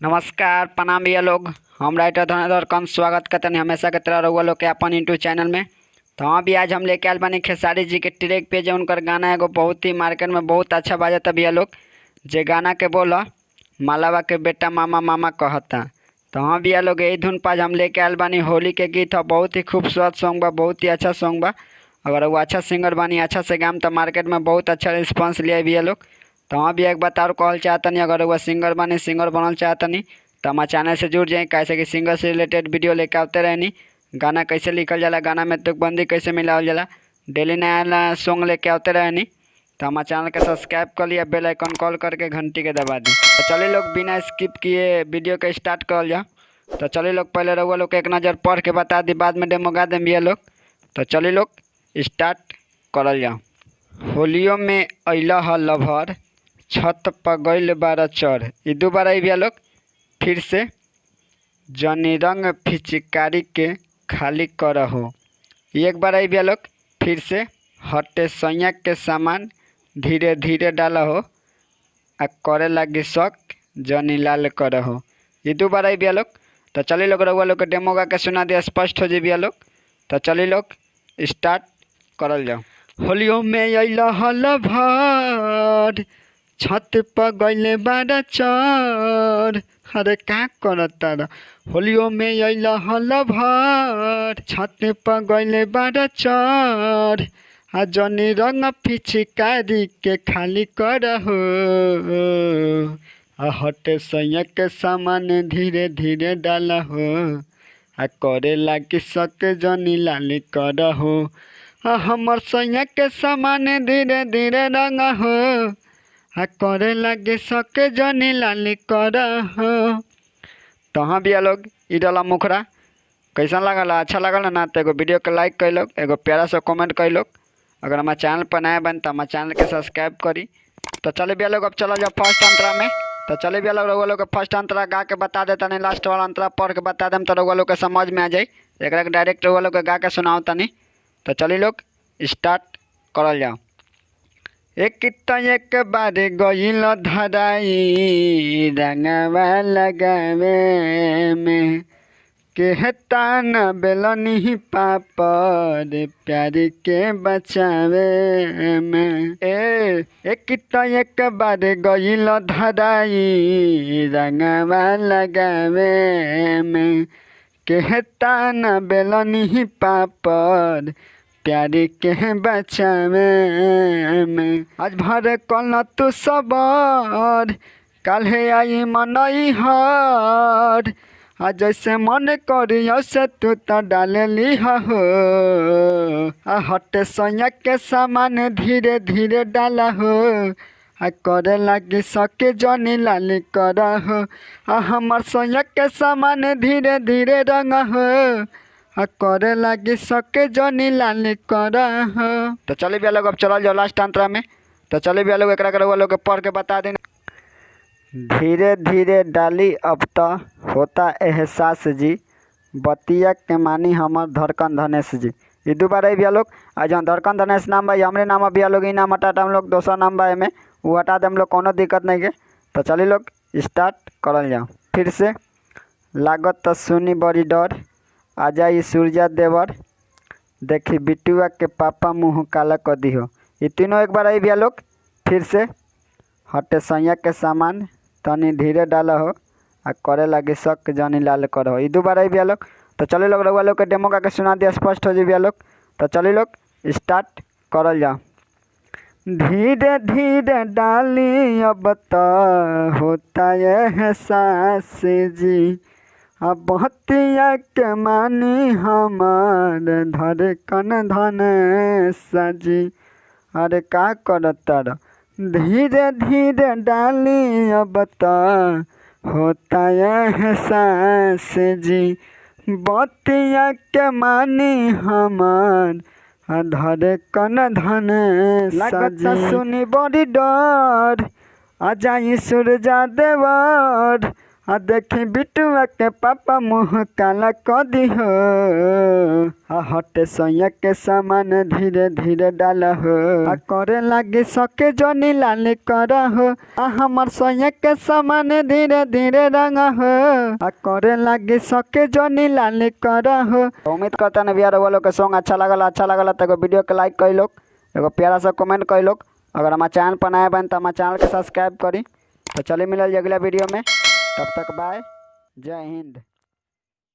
नमस्कार प्रणाम भैया लोग। हम राइटर धनेश्वर कंस स्वागत करते हैं हमेशा की तरह रहुआ लोग के अपन यूट्यूब चैनल में। तो हाँ भी आज हम लेके आल बानी खेसारी जी के ट्रैक पे जो उनकर गाना एगो बहुत ही मार्केट में बहुत अच्छा बाजता भैया लोग। जे गाना के बोला मालावा के बेटा मामा मामा कहता। तो हाँ भैया लोग यही धुन पाज हम लेके आल बानी होली के गीत है। बहुत ही खूबसूरत सॉन्ग बा, बहुत ही अच्छा सॉन्ग बा। अगर वो अच्छा सिंगर बानी अच्छा से गाम तो मार्केट में बहुत अच्छा रिस्पॉन्स लिया भैया लोग। तो हाँ भैया एक बात और कहल चाहतनी, अगर वह सिंगर बानी सिंगर बनल चाहतनी तो हमारे चैनल से जुड़ जाए, कैसे कि सिंगर से रिलेटेड वीडियो लेके आते रहनी। गाना कैसे लिखल जाला, गाना में तुकबंदी कैसे मिलावल जाला, डेली नया नया सॉन्ग लेके आते रहनी। तो हमारे चैनल के सब्सक्राइब कर लिया, बेल आइकन कॉल करके घंटी के दबा दी। तो चलिए लोग बिना स्किप किए वीडियो के स्टार्ट कर जाओ। तो चलिए लोग पहले रहुआ लोग एक नज़र पढ़ के बता दी, बाद में डेमो गा दें भैया लोग। तो चलिए लोग स्टार्ट करल जाओ। होलियो में अइला ह लभर, छत पर गइल बारा चढ़। ई दोबारा भैया लोग फिर से, जनी रंग फिचकारी के खाली कर हो। एक बार भैया लोग फिर से, हटे सैया के सामान धीरे धीरे डाला हो, आ करे लगी शक जनी लाल कर हो। ये दोबारा भैया लोग। तो चलिए लोग रहुआ लोग के डेमो गा के सुना दिया, स्पष्ट हो जी भैया लोग। तो चलिए लोग स्टार्ट करल जाओ। होलियो में अइला हल भर, छत पर गइले बारा चढ़। अरे का करता र, होलियो में अइला हल भर, छत पर गइले बारा चढ़। आ जनी रंग फिचकारी के खाली कर हो, आ हटे सैया के सामान धीरे धीरे डाला हो, आ करे लागी सके जनी लाली कर हो। आ हमर सैया के सामान धीरे धीरे रंग हो, आ करे लगे सके जनी लाली कर हो। तो हाँ भैया लोग ई डाला मुखरा कैसा लागल, अच्छा लागल ना? तो एगो वीडियो के लाइक कैलोग, एगो प्यारा सा कमेंट कैलोग। अगर हमारे चैनल पर नया बन तो हमारे चैनल के सब्सक्राइब करी। तो चले भैया लोग अब चलो जाओ फर्स्ट अंतरा में। तो चले भैया लोग रहुआ लोग फर्स्ट अंतरा गा के बता देता नहीं, लास्ट वाला अंतरा पढ़ के बता देम तो रहुआ लोग के समझ में आ जाए। एक डायरेक्ट रहुआ लोग के गा के सुनाओ तनी। तो चलिए लोग स्टार्ट करल जाओ। एक एक बार गइल धराई, रंगवा लगावे में कहता न बेलनी पापर, प्यार के बचावे में। एक बार गइल धराई, रंगवा लगावे में कहता न बेलनी पापर, प्यार के बचावे में। आज भर कल तू सबर, काल्हे आई मनई हर। आ जैसे मन करी से तू तो डाल ली हो, आ हटे सैया के सामान धीरे धीरे डाला हो, आ करे लगी सके जनी लाली कर हो। आ हमर सैया के सामान धीरे धीरे रंग हो, आ करे लगी सके जनी लाली कर हो। तो चलिए भैया लोग अब चल जाओ लास्ट अंतरा में। तो चलिए भैया लोग एक लोग पढ़ के बता देना। धीरे धीरे डाली अब तो होता एहसास जी, बतिया के मानी हमर धड़कन धनेश जी। ये दोबारा भैया लोग आज हम धड़कन धनेश नाम भाई हमरे नाम भैया लोग, ई नाम हटा हम लोग दोसर नाम बा में वो हटा दे हम लोग, कोनो दिक्कत नहीं के। तो चलिए लोग स्टार्ट करल जाओ फिर से। लागत तो सुनी बड़ी डर, आ जाई सूर्या देवर, देखी बिटुआ के पापा मुँह काला कर दी हो। ये तीनों एक बार आई भैया लोग फिर से, हटे सैया के सामान तनी धीरे डाला हो, आ करे लगे शक जनी लाल कर हो। ये दोबारा ही भैया लोग। तो चलिए लोग रहुआ लोग के डेमो का के सुना दिया, स्पष्ट हो जाए भैया लोग। तो चलिए लोग स्टार्ट करल जाओ। धीरे धीरे डाली अब तो होता एहसास जी, अब बहतिया के मानी हमार धड़कन धनेश जी। अरे का करता र, धीरे धीरे डाली अब तो होता एहसास जी, बतिया के मानी हमार धड़कन धनेश जी। लगता सुनी बड़ी डर, आ जाई सूरजा देवर, हाँ देखी बिटुआ के पापा मुँह काला क दी हो। हाँ हटे सैया के सामान धीरे धीरे डाला हो। हाँ करे लागी सके जनी लाली कर हो। हाँ हमर सैया के सामान धीरे धीरे रंग हो। हाँ करे लागी सके जनी लाली कर हो। उम्मीद करता ना भैया रउआ लोग के सॉन्ग अच्छा लगल तो वीडियो के लाइक कई लोग, एगो प्यारा सा कमेंट कई लोग। अगर हमारे चैनल पर नया बन तो हमारे चैनल के सब्सक्राइब करी। तो चलिए मिलल अगला वीडियो में, तब तक बाय, जय हिंद।